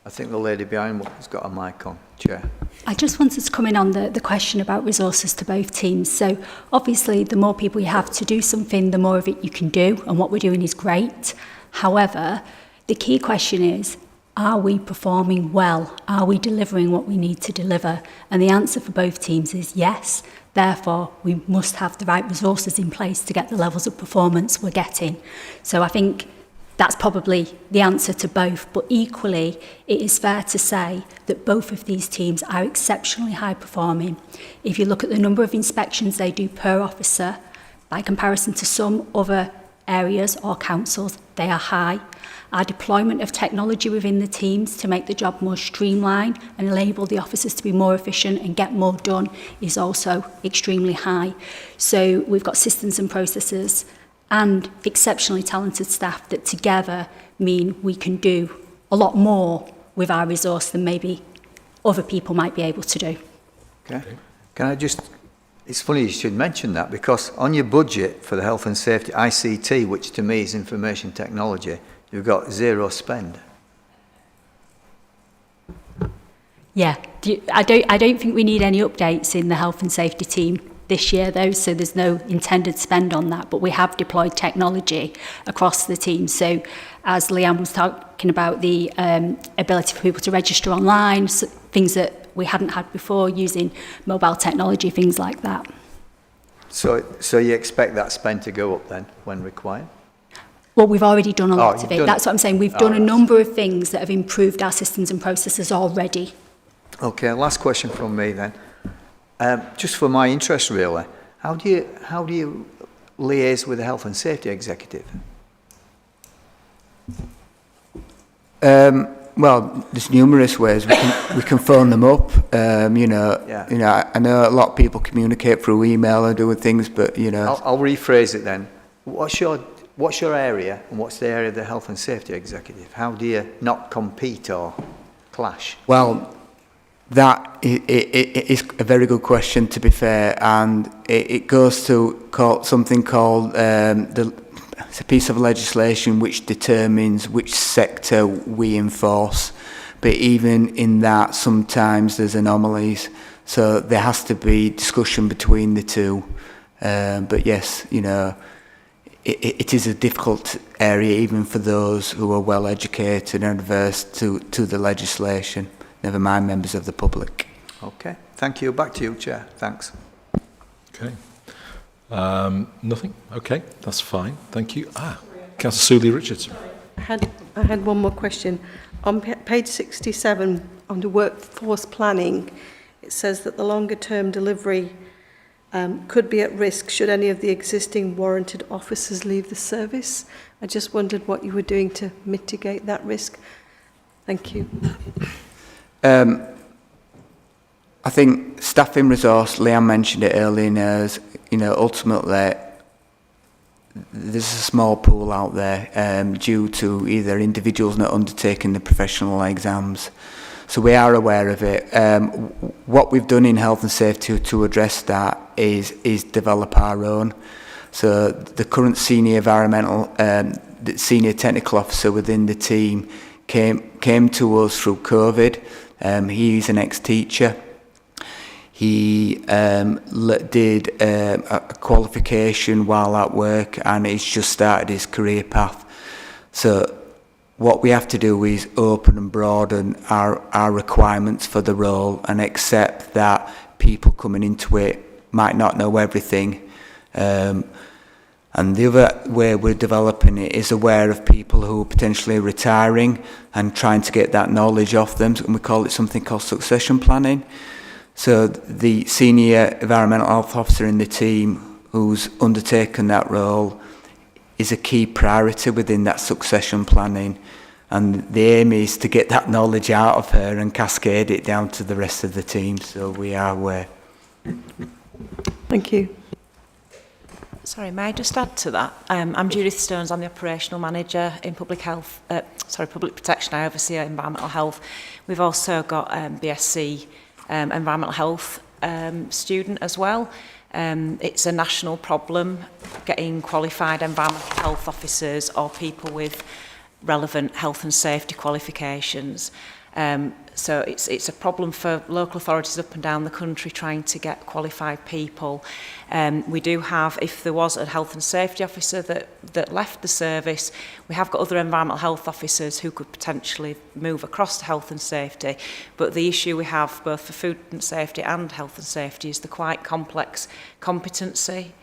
I think the lady behind has got a mic on. Chair. I just wanted to come in on the question about resources to both teams. So obviously the more people you have to do something, the more of it you can do, and what we're doing is great. However, the key question is, are we performing well? Are we delivering what we need to deliver? And the answer for both teams is yes. Therefore, we must have the right resources in place to get the levels of performance we're getting. So I think that's probably the answer to both, but equally, it is fair to say that both of these teams are exceptionally high performing. If you look at the number of inspections they do per officer, by comparison to some other areas or councils, they are high. Our deployment of technology within the teams to make the job more streamlined and enable the officers to be more efficient and get more done is also extremely high. So we've got systems and processes and exceptionally talented staff that together mean we can do a lot more with our resource than maybe other people might be able to do. Okay. Can I just, it's funny you should mention that, because on your budget for the health and safety, ICT, which to me is information technology, you've got zero spend. Yeah, I don't think we need any updates in the health and safety team this year though, so there's no intended spend on that, but we have deployed technology across the team. So as Leanne was talking about, the ability for people to register online, so things that we hadn't had before, using mobile technology, things like that. So you expect that spend to go up then when required? Well, we've already done a lot of it. Done That's what I'm saying. We've done a number of things that have improved our systems and processes already. Okay, last question from me then. Just for my interest really, how do you liaise with the health and safety executive? Well, there's numerous ways we can phone them up. I know a lot of people communicate through email and doing things, but I'll rephrase it then. What's your area, and what's the area of the health and safety executive? How do you not compete or clash? Well, that is a very good question, to be fair, and it goes to something called it's a piece of legislation which determines which sector we enforce, but even in that sometimes there's anomalies, so there has to be discussion between the two. But yes, it is a difficult area even for those who are well educated and averse to the legislation, never mind members of the public. Okay, thank you. Back to you, Chair. Thanks. Okay. Nothing? Okay, that's fine. Thank you. Councillor Suley Richards. I had one more question. On page 67, under workforce planning, it says that the longer-term delivery could be at risk should any of the existing warranted officers leave the service. I just wondered what you were doing to mitigate that risk. Thank you. I think staffing resource, Leanne mentioned it earlier, ultimately there's a small pool out there due to either individuals not undertaking the professional exams. So we are aware of it. What we've done in health and safety to address that is develop our own. So the current senior senior technical officer within the team came to us through COVID. He's an ex-teacher. He did a qualification while at work, and he's just started his career path. So what we have to do is open and broaden our requirements for the role and accept that people coming into it might not know everything. And the other way we're developing it is aware of people who are potentially retiring and trying to get that knowledge off them. And we call it something called succession planning. So the senior environmental health officer in the team who's undertaken that role is a key priority within that succession planning. And the aim is to get that knowledge out of her and cascade it down to the rest of the team. So we are aware. Thank you. Sorry, may I just add to that? I'm Judith Stones, I'm the Operational Manager in Public Protection. I oversee environmental health. We've also got BSc environmental health student as well. It's a national problem getting qualified environmental health officers or people with relevant health and safety qualifications. So it's a problem for local authorities up and down the country trying to get qualified people. We do have, if there was a health and safety officer that left the service, we have got other environmental health officers who could potentially move across to health and safety. But the issue we have both for food and safety and health and safety is the quite complex competency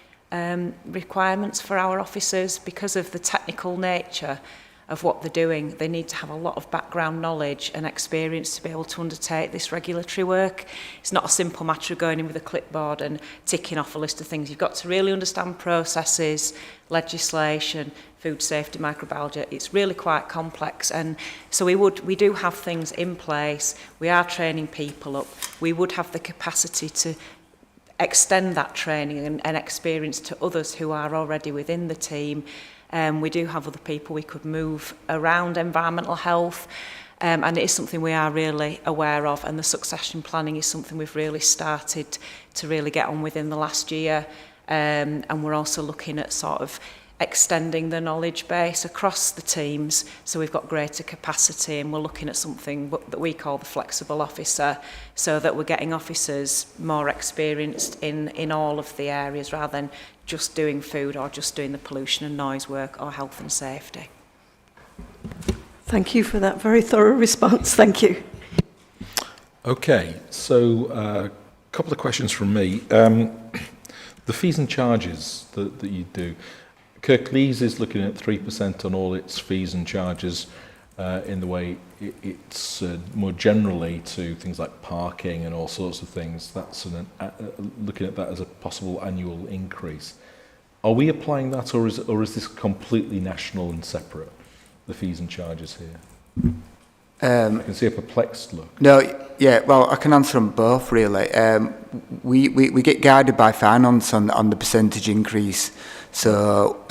requirements for our officers because of the technical nature of what they're doing. They need to have a lot of background knowledge and experience to be able to undertake this regulatory work. It's not a simple matter of going in with a clipboard and ticking off a list of things. You've got to really understand processes, legislation, food safety, microbiology. It's really quite complex, and so we do have things in place. We are training people up. We would have the capacity to extend that training and experience to others who are already within the team. We do have other people we could move around environmental health, and it is something we are really aware of, and the succession planning is something we've really started to really get on with in the last year, and we're also looking at sort of extending the knowledge base across the teams so we've got greater capacity, and we're looking at something that we call the flexible officer, so that we're getting officers more experienced in all of the areas rather than just doing food or just doing the pollution and noise work or health and safety. Thank you for that very thorough response. Thank you. Okay, so a couple of questions from me. The fees and charges that you do, Kirklees is looking at 3% on all its fees and charges in the way it's more generally to things like parking and all sorts of things. That's looking at that as a possible annual increase. Are we applying that, or is this completely national and separate, the fees and charges here? I can see a perplexed look. No, yeah, well, I can answer them both, really. We get guided by finance on the percentage increase. So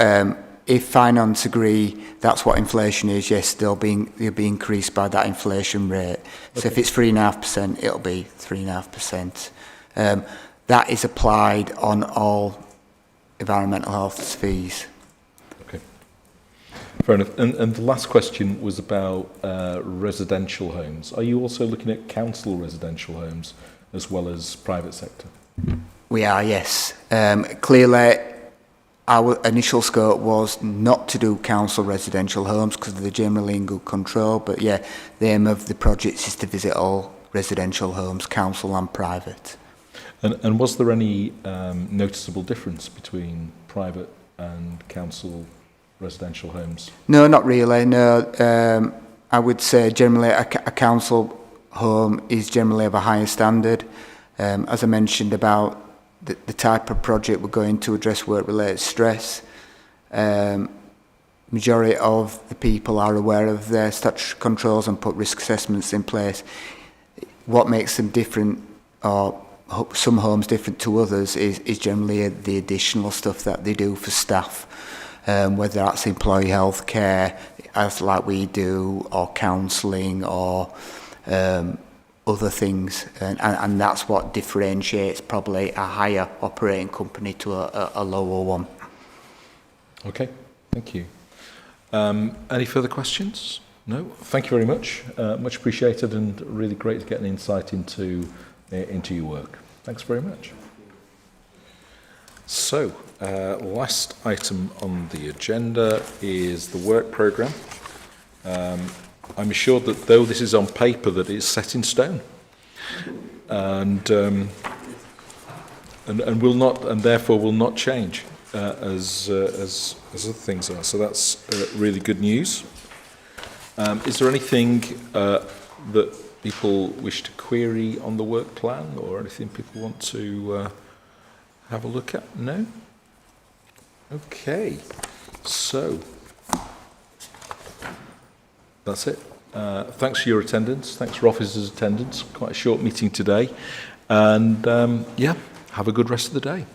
if finance agree that's what inflation is, yes, they'll be increased by that inflation rate. So Okay. if it's 3.5%, it'll be 3.5%. That is applied on all environmental health fees. Okay, fair enough. And the last question was about residential homes. Are you also looking at council residential homes as well as private sector? We are, yes. Clearly, our initial scope was not to do council residential homes because they're generally in good control, but yeah, the aim of the project is to visit all residential homes, council and private. And was there any noticeable difference between private and council residential homes? No, not really, no. I would say generally a council home is generally of a higher standard. As I mentioned about the type of project we're going to address work-related stress. Majority of the people are aware of their statutory controls and put risk assessments in place. What makes them different, or some homes different to others, is generally the additional stuff that they do for staff, whether that's employee health care, as like we do, or counselling, or other things, and that's what differentiates probably a higher operating company to a lower one. Okay, thank you. Any further questions? No? Thank you very much. Much appreciated, and really great to get an insight into your work. Thanks very much. So, last item on the agenda is the work programme. I'm assured that though this is on paper, that it's set in stone, and will not, and therefore will not change as other things are. So that's really good news. Is there anything that people wish to query on the work plan, or anything people want to have a look at? No? Okay. So that's it. Thanks for your attendance. Thanks for officers' attendance. Quite a short meeting today. And yeah, have a good rest of the day.